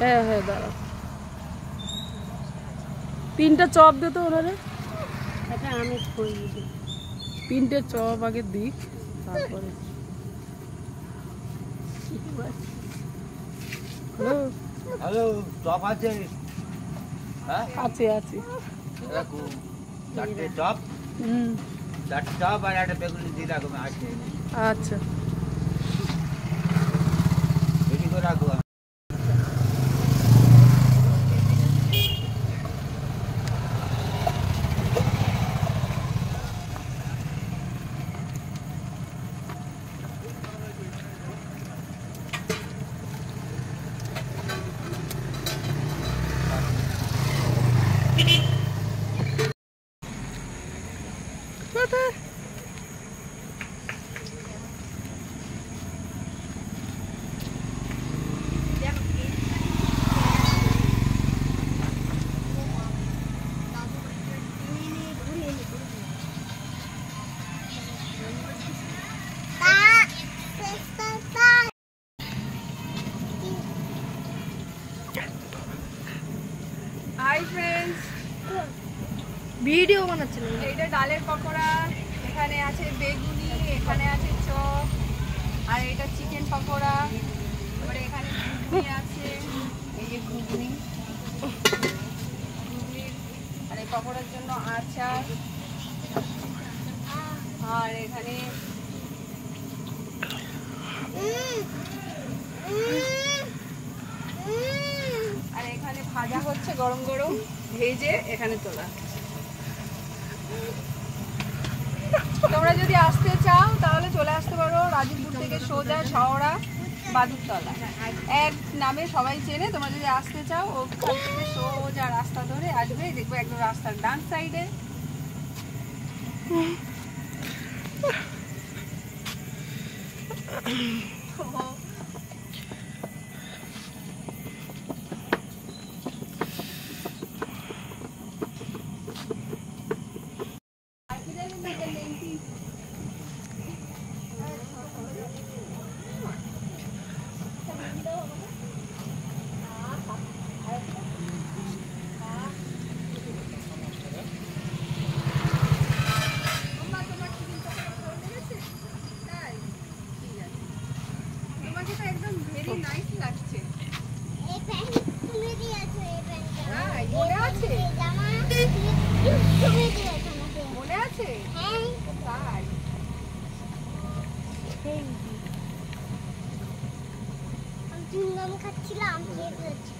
হ্যাঁ হ্যাঁ দাঁড়াও, 3টা চপ দে তো ওনারে। এটা আমি কই দিই, 3টে চপ আগে দিই তারপরে। হ্যালো হ্যালো, চপ আছে? হ্যাঁ আছে আছে। রাখো 4টে চপ, 4টে চপ আর একটা বেগুনি দিয়ে রাখো, আমি আসছি। আচ্ছা রেডি করে রাখো। হাই ফ্রেন্ডস, ভিডিও বানাচ্ছিলাম। এইটা ডালের পকোড়া, এখানে আছে বেগুনি, এখানে আছে চপ, আর এটা চিকেন পকোড়া, তারপরে এখানে ঘুগনি আছে, এই যে ঘুগনি, ঘুগনির আর এই পকোড়ার জন্য আচার, আর এখানে আর এখানে ভাজা হচ্ছে গরম গরম, ভেজে এখানে তোলা। তোমরা যদি আসতে চাও তাহলে চলে আসতে পারো রাজীবপুর থেকে সোজা শাওড়া বাদুরতলা এক নামে সবাই চেনে। তোমরা যদি আসতে চাও ওখান থেকে সোজা রাস্তা ধরে আসবে, দেখবে একদম রাস্তার ডান সাইডে মনে আছে। তাই আমি খাচ্ছিলাম, খেয়ে ফেলেছি।